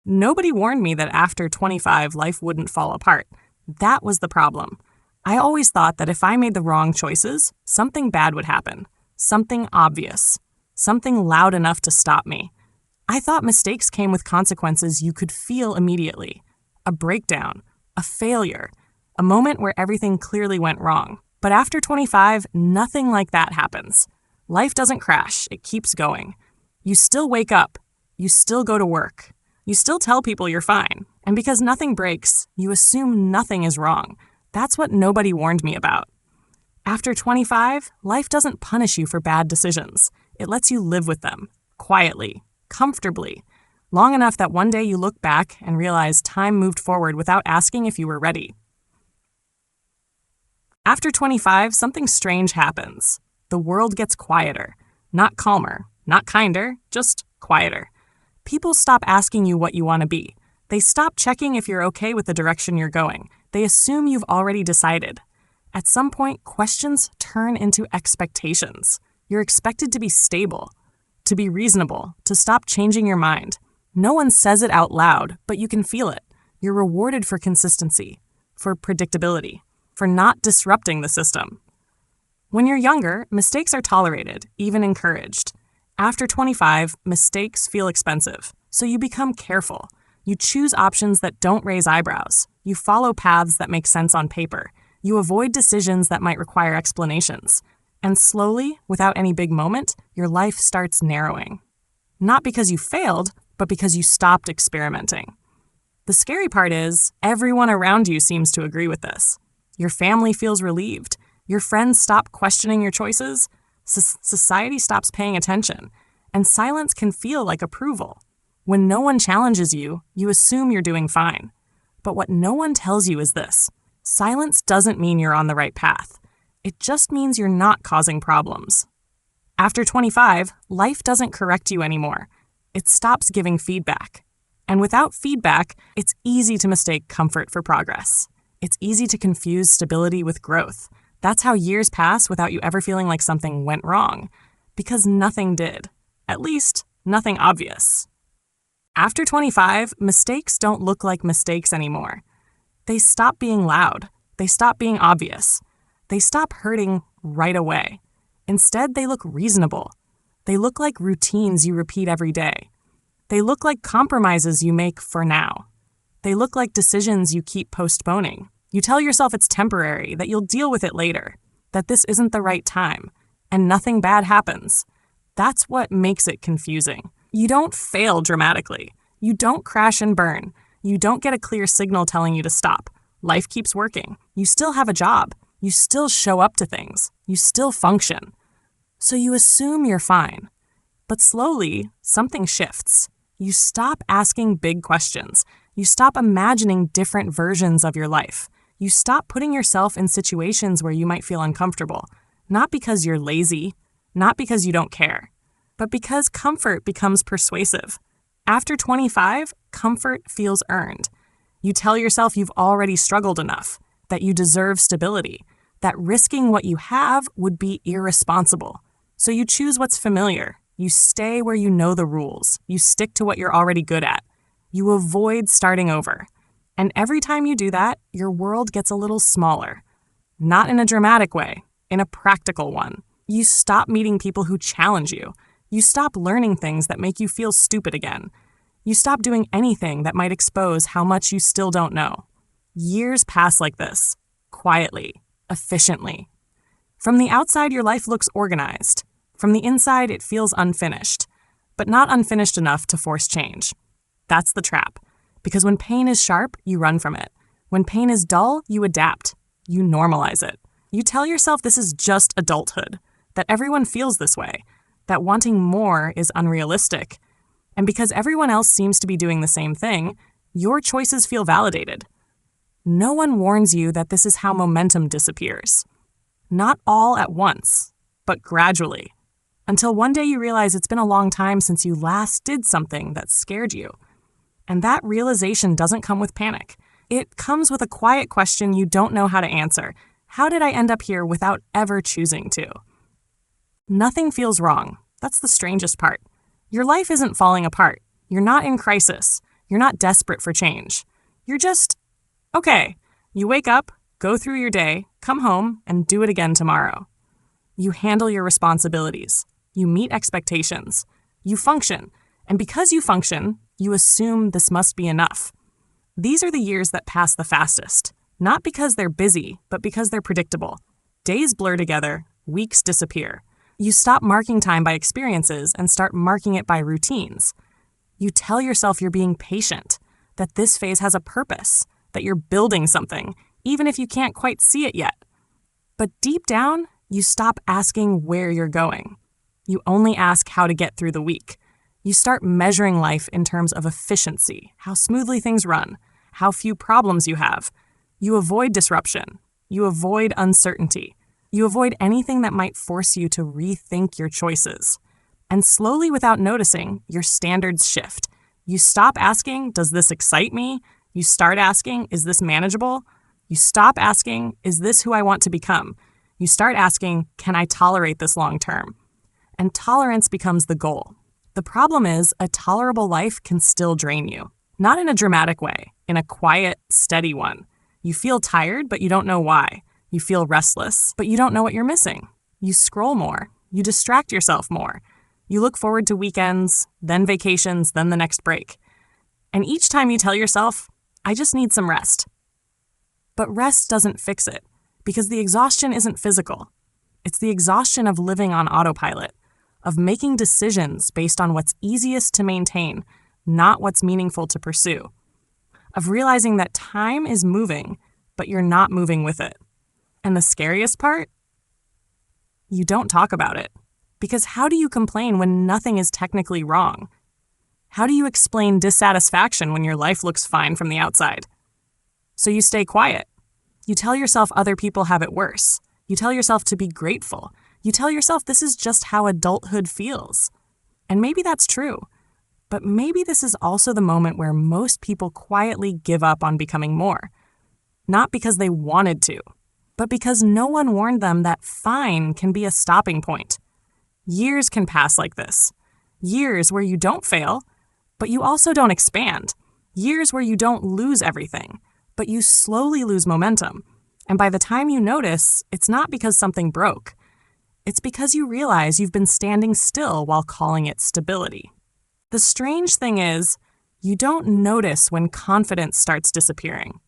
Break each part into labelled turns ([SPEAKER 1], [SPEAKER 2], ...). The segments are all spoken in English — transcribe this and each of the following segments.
[SPEAKER 1] Nobody warned me that after 25, life wouldn't fall apart. That was the problem. I always thought that if I made the wrong choices, something bad would happen. Something obvious. Something loud enough to stop me. I thought mistakes came with consequences you could feel immediately. A breakdown. A failure. A moment where everything clearly went wrong. But after 25, nothing like that happens. Life doesn't crash. It keeps going. You still wake up. You still go to work. You still tell people you're fine. And because nothing breaks, you assume nothing is wrong. That's what nobody warned me about. After 25, life doesn't punish you for bad decisions. It lets you live with them, quietly, comfortably, long enough that one day you look back and realize time moved forward without asking if you were ready. After 25, something strange happens. The world gets quieter. Not calmer, not kinder, just quieter. People stop asking you what you want to be. They stop checking if you're okay with the direction you're going. They assume you've already decided. At some point, questions turn into expectations. You're expected to be stable, to be reasonable, to stop changing your mind. No one says it out loud, but you can feel it. You're rewarded for consistency, for predictability, for not disrupting the system. When you're younger, mistakes are tolerated, even encouraged. After 25, mistakes feel expensive, so you become careful. You choose options that don't raise eyebrows. You follow paths that make sense on paper. You avoid decisions that might require explanations. And slowly, without any big moment, your life starts narrowing. Not because you failed, but because you stopped experimenting. The scary part is, everyone around you seems to agree with this. Your family feels relieved. Your friends stop questioning your choices. Society stops paying attention. And silence can feel like approval. When no one challenges you, you assume you're doing fine. But what no one tells you is this. Silence doesn't mean you're on the right path. It just means you're not causing problems. After 25, life doesn't correct you anymore. It stops giving feedback. And without feedback, it's easy to mistake comfort for progress. It's easy to confuse stability with growth. That's how years pass without you ever feeling like something went wrong. Because nothing did. At least, nothing obvious. After 25, mistakes don't look like mistakes anymore. They stop being loud. They stop being obvious. They stop hurting right away. Instead, they look reasonable. They look like routines you repeat every day. They look like compromises you make for now. They look like decisions you keep postponing. You tell yourself it's temporary, that you'll deal with it later, that this isn't the right time, and nothing bad happens. That's what makes it confusing. You don't fail dramatically. You don't crash and burn. You don't get a clear signal telling you to stop. Life keeps working. You still have a job. You still show up to things. You still function. So you assume you're fine. But slowly, something shifts. You stop asking big questions. You stop imagining different versions of your life. You stop putting yourself in situations where you might feel uncomfortable, not because you're lazy, not because you don't care, but because comfort becomes persuasive. After 25, comfort feels earned. You tell yourself you've already struggled enough, that you deserve stability, that risking what you have would be irresponsible. So you choose what's familiar. You stay where you know the rules. You stick to what you're already good at. You avoid starting over. And every time you do that, your world gets a little smaller. Not in a dramatic way, in a practical one. You stop meeting people who challenge you. You stop learning things that make you feel stupid again. You stop doing anything that might expose how much you still don't know. Years pass like this, quietly, efficiently. From the outside, your life looks organized. From the inside, it feels unfinished, but not unfinished enough to force change. That's the trap. Because when pain is sharp, you run from it. When pain is dull, you adapt. You normalize it. You tell yourself this is just adulthood, that everyone feels this way, that wanting more is unrealistic. And because everyone else seems to be doing the same thing, your choices feel validated. No one warns you that this is how momentum disappears. Not all at once, but gradually. Until one day you realize it's been a long time since you last did something that scared you. And that realization doesn't come with panic. It comes with a quiet question you don't know how to answer. How did I end up here without ever choosing to? Nothing feels wrong. That's the strangest part. Your life isn't falling apart. You're not in crisis. You're not desperate for change. You're just, okay. You wake up, go through your day, come home, and do it again tomorrow. You handle your responsibilities. You meet expectations. You function. And because you function, you assume this must be enough. These are the years that pass the fastest, not because they're busy, but because they're predictable. Days blur together, weeks disappear. You stop marking time by experiences and start marking it by routines. You tell yourself you're being patient, that this phase has a purpose, that you're building something, even if you can't quite see it yet. But deep down, you stop asking where you're going. You only ask how to get through the week. You start measuring life in terms of efficiency, how smoothly things run, how few problems you have. You avoid disruption. You avoid uncertainty. You avoid anything that might force you to rethink your choices. And slowly, without noticing, your standards shift. You stop asking, does this excite me? You start asking, is this manageable? You stop asking, is this who I want to become? You start asking, can I tolerate this long term? And tolerance becomes the goal. The problem is, a tolerable life can still drain you. Not in a dramatic way, in a quiet, steady one. You feel tired, but you don't know why. You feel restless, but you don't know what you're missing. You scroll more. You distract yourself more. You look forward to weekends, then vacations, then the next break. And each time you tell yourself, I just need some rest. But rest doesn't fix it, because the exhaustion isn't physical. It's the exhaustion of living on autopilot, of making decisions based on what's easiest to maintain, not what's meaningful to pursue. Of realizing that time is moving, but you're not moving with it. And the scariest part? You don't talk about it. Because how do you complain when nothing is technically wrong? How do you explain dissatisfaction when your life looks fine from the outside? So you stay quiet. You tell yourself other people have it worse. You tell yourself to be grateful. You tell yourself this is just how adulthood feels. And maybe that's true. But maybe this is also the moment where most people quietly give up on becoming more. Not because they wanted to, but because no one warned them that fine can be a stopping point. Years can pass like this. Years where you don't fail, but you also don't expand. Years where you don't lose everything, but you slowly lose momentum. And by the time you notice, it's not because something broke. It's because you realize you've been standing still while calling it stability. The strange thing is, you don't notice when confidence starts disappearing.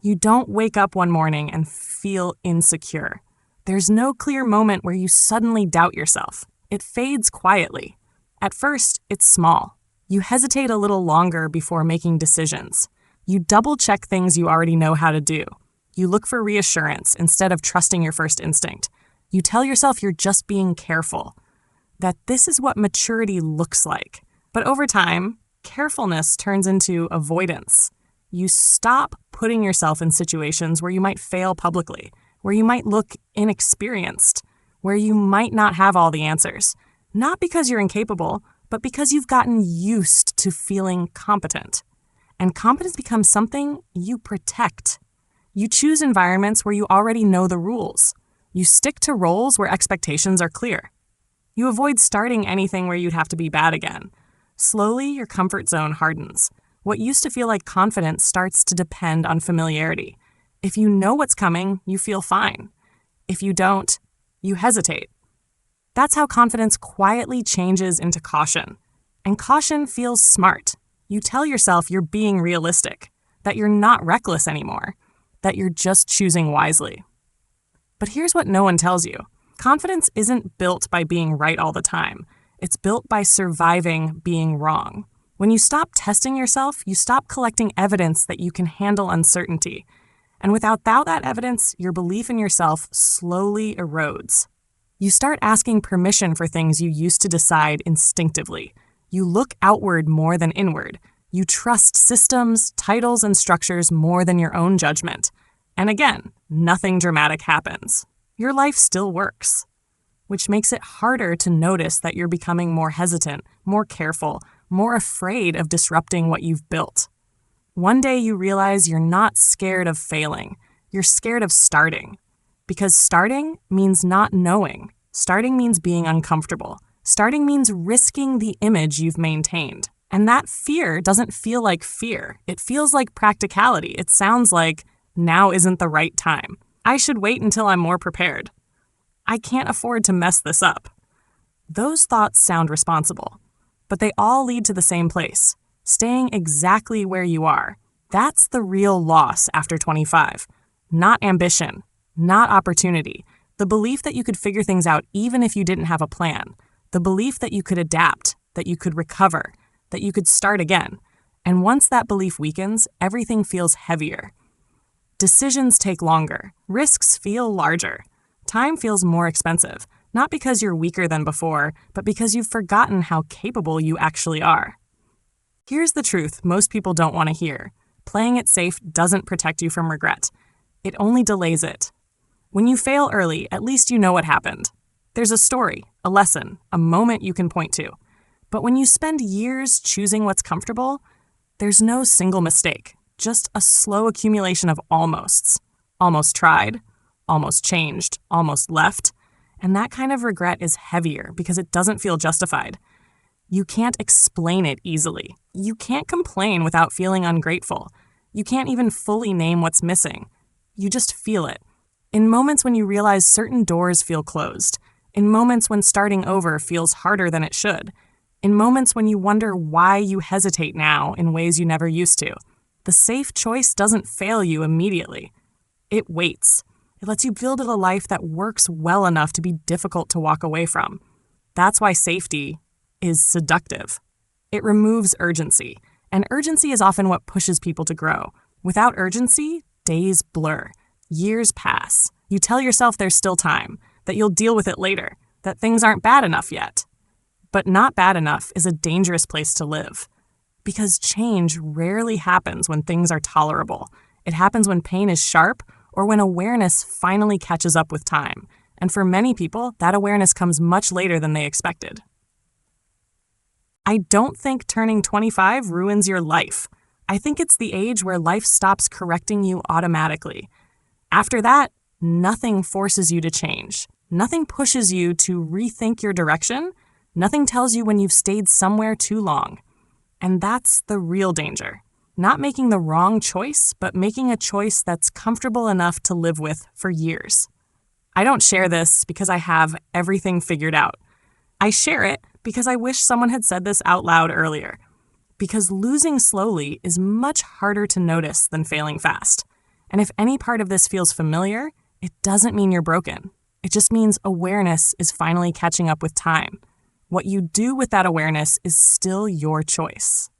[SPEAKER 1] You don't wake up one morning and feel insecure. There's no clear moment where you suddenly doubt yourself. It fades quietly. At first, it's small. You hesitate a little longer before making decisions. You double-check things you already know how to do. You look for reassurance instead of trusting your first instinct. You tell yourself you're just being careful, that this is what maturity looks like. But over time, carefulness turns into avoidance. You stop putting yourself in situations where you might fail publicly, where you might look inexperienced, where you might not have all the answers. Not because you're incapable, but because you've gotten used to feeling competent. And competence becomes something you protect. You choose environments where you already know the rules. You stick to roles where expectations are clear. You avoid starting anything where you'd have to be bad again. Slowly, your comfort zone hardens. What used to feel like confidence starts to depend on familiarity. If you know what's coming, you feel fine. If you don't, you hesitate. That's how confidence quietly changes into caution. And caution feels smart. You tell yourself you're being realistic, that you're not reckless anymore, that you're just choosing wisely. But here's what no one tells you. Confidence isn't built by being right all the time. It's built by surviving being wrong. When you stop testing yourself, you stop collecting evidence that you can handle uncertainty. And without that evidence, your belief in yourself slowly erodes. You start asking permission for things you used to decide instinctively. You look outward more than inward. You trust systems, titles, and structures more than your own judgment. And again, nothing dramatic happens. Your life still works, which makes it harder to notice that you're becoming more hesitant, more careful, more afraid of disrupting what you've built. One day you realize you're not scared of failing. You're scared of starting. Because starting means not knowing. Starting means being uncomfortable. Starting means risking the image you've maintained. And that fear doesn't feel like fear. It feels like practicality. It sounds like, now isn't the right time. I should wait until I'm more prepared. I can't afford to mess this up. Those thoughts sound responsible, but they all lead to the same place, staying exactly where you are. That's the real loss after 25. Not ambition, not opportunity. The belief that you could figure things out even if you didn't have a plan. The belief that you could adapt, that you could recover, that you could start again. And once that belief weakens, everything feels heavier. Decisions take longer. Risks feel larger. Time feels more expensive, not because you're weaker than before, but because you've forgotten how capable you actually are. Here's the truth most people don't want to hear. Playing it safe doesn't protect you from regret. It only delays it. When you fail early, at least you know what happened. There's a story, a lesson, a moment you can point to. But when you spend years choosing what's comfortable, there's no single mistake, just a slow accumulation of almosts. Almost tried, almost changed, almost left. And that kind of regret is heavier because it doesn't feel justified. You can't explain it easily. You can't complain without feeling ungrateful. You can't even fully name what's missing. You just feel it. In moments when you realize certain doors feel closed. In moments when starting over feels harder than it should. In moments when you wonder why you hesitate now in ways you never used to. The safe choice doesn't fail you immediately. It waits. It lets you build a life that works well enough to be difficult to walk away from. That's why safety is seductive. It removes urgency, and urgency is often what pushes people to grow. Without urgency, days blur. Years pass. You tell yourself there's still time, that you'll deal with it later, that things aren't bad enough yet. But not bad enough is a dangerous place to live. Because change rarely happens when things are tolerable. It happens when pain is sharp or when awareness finally catches up with time. And for many people, that awareness comes much later than they expected. I don't think turning 25 ruins your life. I think it's the age where life stops correcting you automatically. After that, nothing forces you to change. Nothing pushes you to rethink your direction. Nothing tells you when you've stayed somewhere too long. And that's the real danger. Not making the wrong choice, but making a choice that's comfortable enough to live with for years. I don't share this because I have everything figured out. I share it because I wish someone had said this out loud earlier. Because losing slowly is much harder to notice than failing fast. And if any part of this feels familiar, it doesn't mean you're broken. It just means awareness is finally catching up with time. What you do with that awareness is still your choice.